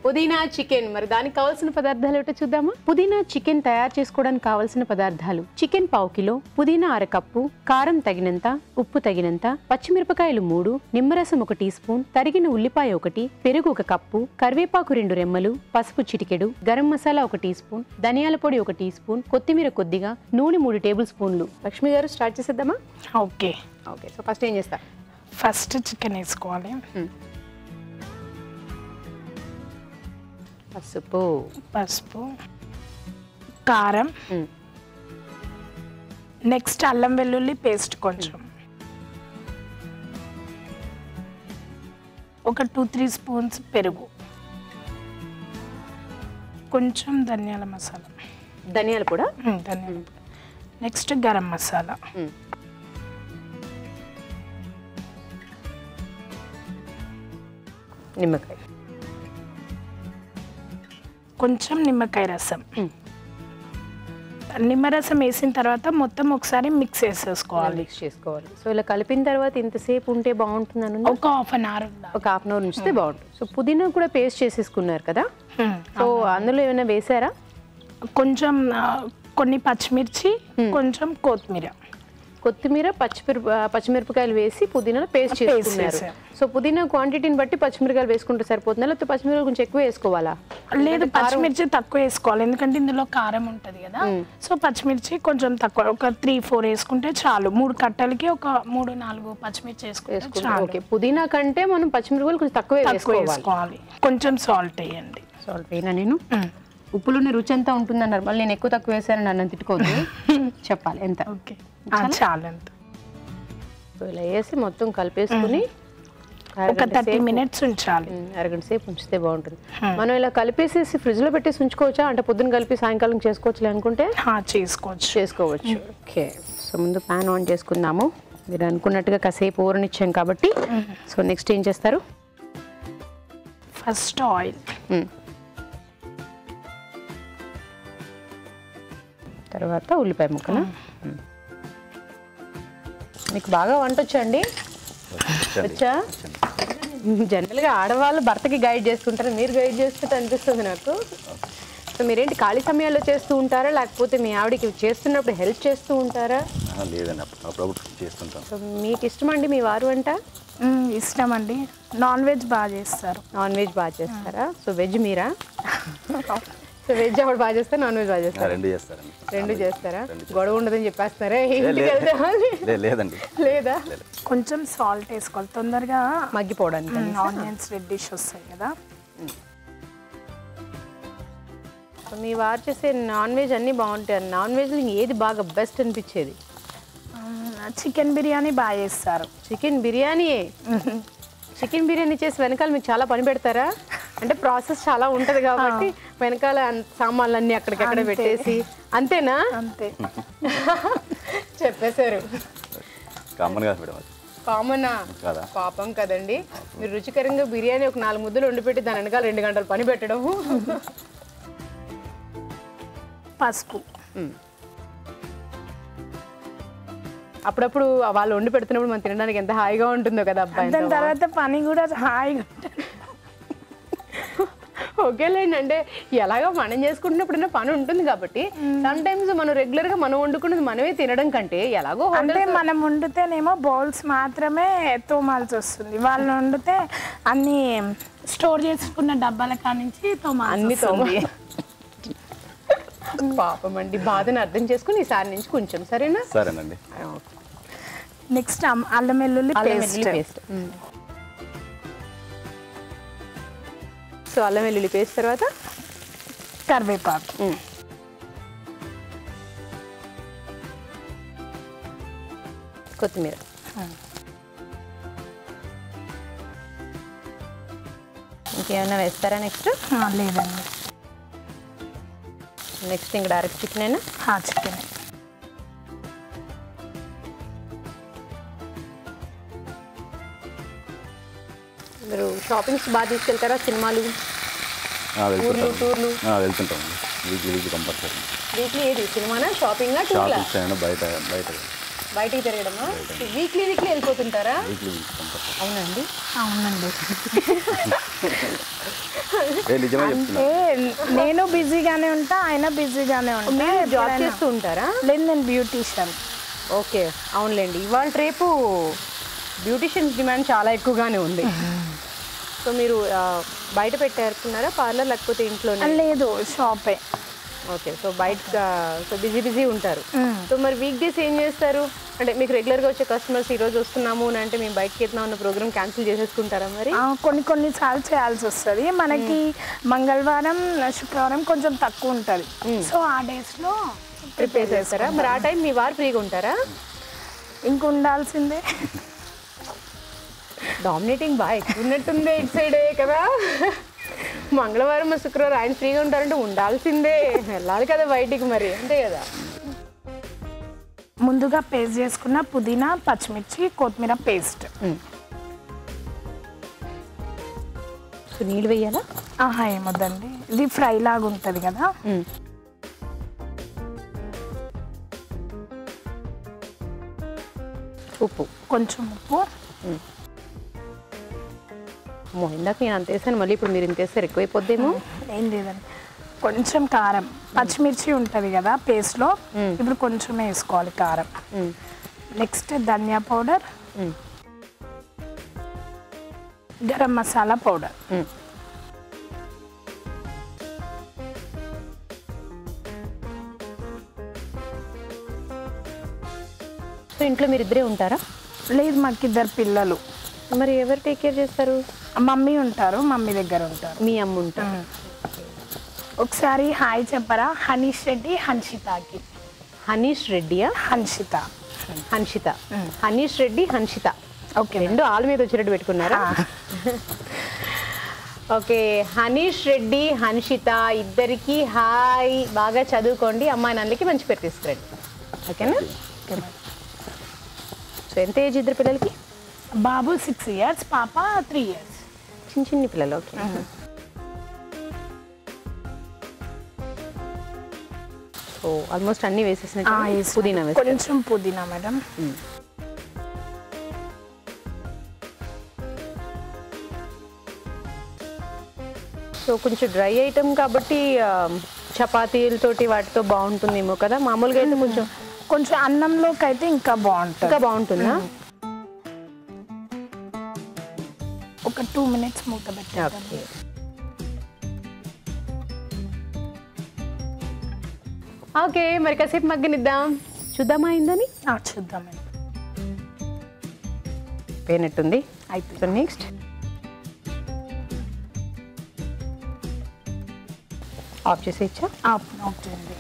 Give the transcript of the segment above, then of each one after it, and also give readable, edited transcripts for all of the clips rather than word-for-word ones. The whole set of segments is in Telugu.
పుదీనా చికెన్. మరి దానికి కావాల్సిన పదార్థాలు ఏమిటో చూద్దామా? పుదీనా చికెన్ తయారు చేసుకోవడానికి కావాల్సిన పదార్థాలు: చికెన్ 1/2 కిలో, పుదీనా 1/2 కప్పు, కారం తగినంత, ఉప్పు తగినంత, పచ్చిమిరపకాయలు 3, నిమ్మరసం 1 టీ స్పూన్, తరిగిన ఉల్లిపాయ 1, పెరుగు 1 కప్పు, కరివేపాకు 2 రెమ్మలు, పసుపు చిటికెడు, గరం మసాలా 1 టీ స్పూన్, ధనియాల పొడి 1 టీ స్పూన్, కొత్తిమీర కొద్దిగా, నూనె 3 టేబుల్ స్పూన్లు. లక్ష్మి గారు స్టార్ట్ చేసేద్దామా? ఓకే. సో ఫస్ట్ ఏం చేస్తా? ఫస్ట్ చికెన్ వేసుకోవాలి. పసుపు, కారం, నెక్స్ట్ అల్లం వెల్లుల్లి పేస్ట్ కొంచెం, ఒక 2-3 స్పూన్స్ పెరుగు, కొంచెం ధనియాల మసాలా, ధనియాల పొడి, నెక్స్ట్ గరం మసాలా, నిమ్మకాయ, కొంచెం నిమ్మకాయ రసం. నిమ్మరసం వేసిన తర్వాత మొత్తం ఒకసారి మిక్స్ చేసుకోవాలి. సో ఇలా కలిపిన తర్వాత ఇంతసేపు ఉంటే బాగుంటుంది? ఒక హాఫ్ అన్ అవర్ ఉంచితే బాగుంటుంది. సో పుదీనా కూడా పేస్ట్ చేసేసుకున్నారు కదా, సో అందులో ఏమైనా వేసారా? కొంచెం కొన్ని పచ్చిమిర్చి, కొంచెం కొత్తిమీర, పచ్చిమిరపకాయలు వేసి పుదీనాలో పేస్ట్ చేసుకున్నారు. సో పుదీనా క్వాంటిటీని బట్టి పచ్చిమిరపకాయలు వేసుకుంటే సరిపోతుందా, లేకపోతే పచ్చిమిరపకాయలు కొంచెం ఎక్కువ వేసుకోవాలా? లేదు, పచ్చిమిర్చి తక్కువ వేసుకోవాలి, ఎందుకంటే ఇందులో కారం ఉంటది కదా. సో పచ్చిమిర్చి కొంచెం తక్కువ, ఒక 3-4 వేసుకుంటే చాలు. 3 కట్టలకి ఒక 3-4 పచ్చిమిర్చి వేసుకుంటే. పుదీనా కంటే మనం పచ్చిమిరపకాయలు కొంచెం తక్కువ వేసుకోవాలి. కొంచెం సాల్ట్ వేయండి. సాల్ట్ వేయనా? నేను ఉప్పులోని రుచి ఎంత ఉంటుందన్నారు, మళ్ళీ నేను ఎక్కువ తక్కువ వేసానని నన్ను తిట్టుకోవద్దు. చెప్పాలి ఎంత? ఓకే, చాలు. ఎంత? సో ఇలా వేసి మొత్తం కలిపేసుకుని ఒక 30 మినిట్స్ ఉంచాలి. అరగంట సేపు ఉంచితే బాగుంటుంది. మనం ఇలా కలిపేసేసి ఫ్రిడ్జ్ లో పెట్టేసి ఉంచుకోవచ్చా? అంటే పొద్దున్న కలిపి సాయంకాలం చేసుకోవచ్చు అనుకుంటే చేసుకోవచ్చు. ఓకే. సో ముందు ప్యాన్ ఆన్ చేసుకుందాము. మీరు అనుకున్నట్టుగా కాసేపు ఊరనిచ్చాం కాబట్టి. సో నెక్స్ట్ ఏం చేస్తారు? ఫస్ట్ ఆయిల్, తర్వాత ఉల్లిపాయ ముక్కలు. మీకు బాగా వంట వచ్చండి? వచ్చా? జనరల్గా ఆడవాళ్ళు భర్తకి గైడ్ చేస్తుంటారు, మీరు గైడ్ చేస్తుంటే అనిపిస్తుంది నాకు. సో మీరేంటి ఖాళీ సమయాల్లో చేస్తూ ఉంటారా, లేకపోతే మీ ఆవిడకి చేస్తున్నప్పుడు హెల్ప్ చేస్తూ ఉంటారా? సో మీకు ఇష్టమండి మీ వారు వంట? ఇష్టం అండి. నాన్ వెజ్ బాగా చేస్తారా? సో వెజ్ మీరా? సో వెజ్ ఆవిడ బాగా చేస్తారు, నాన్ వెజ్ బాగా చేస్తారు? రెండు చేస్తారా? గొడవ ఉండదని చెప్పేస్తారా? లేదండి. లేదా? కొంచెం సాల్ట్ వేసుకోవాలి, తొందరగా మగ్గిపోవడానికి. ఆనియన్స్ రెడ్డిష్ వస్తాయి కదా. మీ వారు చేసే నాన్ వెజ్ అన్నీ బాగుంటాయి. నాన్ వెజ్ ఏది బాగా బెస్ట్ అనిపించేది? చికెన్ బిర్యానీ బాగా చేస్తారు. చికెన్ బిర్యానీ చేసి వెనకాల మీకు చాలా పని పెడతారా? అంటే ప్రాసెస్ చాలా ఉంటది కాబట్టి వెనకాల సామాన్లన్నీ అక్కడికక్కడ పెట్టేసి అంతేనా? అంతే. చెప్పేశారు. కామనా? పాపం కదండి. మీరు రుచికరంగా బిర్యానీ ఒక 4 ముద్దలు వండి పెట్టి దాని వెనకాల 2 గంటలు పని పెట్టడం. పసుపు. అప్పుడప్పుడు వాళ్ళు వండి పెడుతున్నప్పుడు మనం తినడానికి ఎంత హాయిగా ఉంటుందో కదా అబ్బాయి. దాని తర్వాత పని కూడా హాయిగా ఉంటుంది. ఓకేలేండి. అంటే ఎలాగో మనం చేసుకుంటున్నప్పుడు పని ఉంటుంది కాబట్టి సమ్ టైమ్స్ మనం రెగ్యులర్ గా మనం వండుకున్నది మనమే తినడం కంటే ఎలాగో అంటే మనం వండితేనేమో బౌల్స్ మాత్రమే తోమాల్సి వస్తుంది, వాళ్ళు వండితే అన్ని స్టోర్ చేసుకున్న డబ్బాల కానించి అన్ని తోమాలి. పాపం అండి, బాధను అర్థం చేసుకుని ఈసారి నుంచి కొంచెం సరేనండి. నెక్స్ట్ అల్లం వెల్లుల్లి పేస్ట్. సో అల్లం వెల్లుల్లి పేస్ట్ తర్వాత కరివేపాకు, కొత్తిమీర, ఇంకేమైనా వేస్తారా నెక్స్ట్? లేదండి. నెక్స్ట్ ఇంకా డైరెక్ట్ చికెన్? చికెన్. మీరు షాపింగ్స్ బాగా తీసుకెళ్తారా? సినిమాలు, టూర్లు? వెళ్తుంటాం. Weekly compulsory. వీక్లీ ఏది? సినిమానా, షాపింగా, టూర్లా? బయట బయటికి తిరగడమా? వీక్లీ వెళ్ళిపోతుంటారా? అవునండి. అవునండి. నిజమే చెప్తున్నా. నేను బిజీగానే ఉంటా, ఆయన బిజీగానే ఉంటా. జాబ్ చేస్తూ ఉంటారా? లేదు, నేను బ్యూటీషియన్. ఓకే, అవునులేండి. ఇవాళ రేపు బ్యూటీషియన్స్ డిమాండ్ చాలా ఎక్కువగానే ఉంది. సో మీరు బయట పెట్టేరుకున్నారా పార్లర్, లేకపోతే ఇంట్లోనే? లేదు, షాపే. ఓకే, సో బయట సో బిజీ ఉంటారు. సో మరి వీక్ డేస్ ఏం చేస్తారు? అంటే మీకు రెగ్యులర్గా వచ్చే కస్టమర్స్ ఈరోజు వస్తున్నాము అని అంటే మేము బయటకి వెళ్తున్నాం అన్న ప్రోగ్రామ్ క్యాన్సిల్ చేసేసుకుంటారా మరి? కొన్నిసార్లు చేయాల్సి వస్తుంది. మనకి మంగళవారం, శుక్రవారం కొంచెం తక్కువ ఉంటుంది. సో ఆ డేస్లో ప్రిపేర్ చేస్తారా? మరి ఆ టైం మీ వారు ఫ్రీగా ఉంటారా? ఇంక ఉండాల్సిందే. డామినేటింగ్ బాగా ఎక్కువ ఉన్నట్టుంది ఇటు సైడే కదా. మంగళవారం శుక్రవారం ఆయన ఫ్రీగా ఉంటారంటే ఉండాల్సిందే, వెళ్ళాలి కదా బయటికి, మరి అంతే కదా. ముందుగా పేస్ట్ చేసుకున్న పుదీనా, పచ్చిమిర్చి, కొత్తిమీర పేస్ట్. సో నీళ్ళు వేయాలా? ఏమొద్దండి, ఇది ఫ్రై లాగా ఉంటుంది కదా. ఉప్పు, కొంచెం ఉప్పు. ఇందాక నేను అంత వేసాను, మళ్ళీ ఇప్పుడు మీరు ఇంత వేస్తారు ఎక్కువైపోద్దేమో. ఏం లేదండి, కొంచెం కారం. పచ్చిమిర్చి ఉంటుంది కదా పేస్ట్లో, ఇప్పుడు కొంచెం వేసుకోవాలి కారం. నెక్స్ట్ ధనియా powder, garam masala powder. So ఇంట్లో మీరు ఇద్దరే ఉంటారా? లేదు, మాకు 2 పిల్లలు. మరి ఎవరు టేక్ కేర్ చేస్తారు? మమ్మీ ఉంటారు, మమ్మీ దగ్గర ఉంటారు. మీ అమ్మ ఉంటారు. ఒకసారి హాయ్ చెప్పరా హనీష్ రెడ్డి హన్షితకి. హనీష్ రెడ్డియా? హన్షిత. హనీష్ రెడ్డి, హన్షిత. ఓకే, రెండు ఆల్ మీద వచ్చేటట్టు పెట్టుకున్నారా? ఓకే, హనీష్ రెడ్డి, హన్షిత ఇద్దరికి హాయ్. బాగా చదువుకోండి, అమ్మాయి నాన్నలకి మంచి పేరు తీసుకురండి. ఓకేనా? సో ఎంత ఏజ్ ఇద్దరు పిల్లలకి? బాబు 6 years, పాప 3 years. చిన్ని పిల్లలు. ఓకే. సో ఆల్మోస్ట్ అన్నీ వేసేసిన పుదీనా వేసి కొంచెం పుదీనా మేడం. సో కొంచెం డ్రై ఐటమ్ కాబట్టి చపాతీలతోటి వాటితో బాగుంటుందేమో కదా. మామూలుగా అయితే కొంచెం అన్నంలోకి అయితే ఇంకా బాగుంటుందా? ఒక 2 minutes మూత పెట్టాలి. ఓకే, మరి కాసేపు మగ్గనిద్దాం. చూద్దామా అయిందని? చూద్దామండి. పోయినట్టుంది. సో నెక్స్ట్ ఆఫ్ చేసేయచ్చా? ఆఫ్ చేయండి.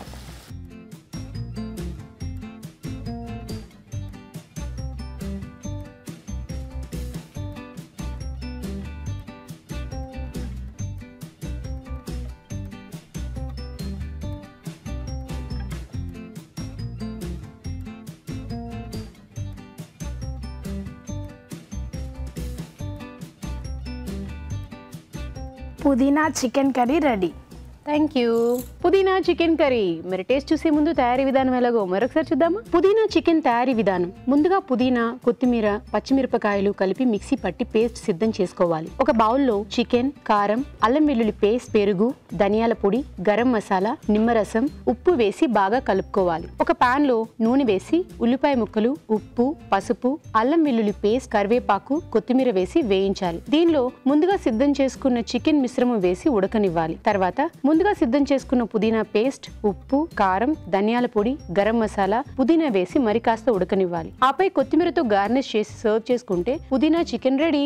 పుదీనా chicken curry ready. Thank you. పుదీనా చికెన్ కర్రీ. మరి టేస్ట్ చూసే ముందు తయారీ విధానం ఎలాగో మరొకసారి చూద్దామా? పుదీనా చికెన్ తయారీ విధానం. ముందుగా పుదీనా, కొత్తిమీర, పచ్చిమిరపకాయలు కలిపి మిక్సీ పట్టి పేస్ట్ సిద్ధం చేసుకోవాలి. ఒక బౌల్లో చికెన్, కారం, అల్లం వెల్లుల్లి పేస్ట్, పెరుగు, ధనియాల పొడి, గరం మసాలా, నిమ్మరసం, ఉప్పు వేసి బాగా కలుపుకోవాలి. ఒక పాన్ లో నూనె వేసి ఉల్లిపాయ ముక్కలు, ఉప్పు, పసుపు, అల్లం వెల్లుల్లి పేస్ట్, కరివేపాకు, కొత్తిమీర వేసి వేయించాలి. దీనిలో ముందుగా సిద్ధం చేసుకున్న చికెన్ మిశ్రమం వేసి ఉడకనివ్వాలి. తర్వాత ముందుగా సిద్ధం చేసుకున్న పుదీనా పేస్ట్, ఉప్పు, కారం, ధనియాల పొడి, గరం మసాలా, పుదీనా వేసి మరి కాస్త ఉడకనివ్వాలి. ఆపై కొత్తిమీరతో గార్నిష్ చేసి సర్వ్ చేసుకుంటే పుదీనా చికెన్ రెడీ.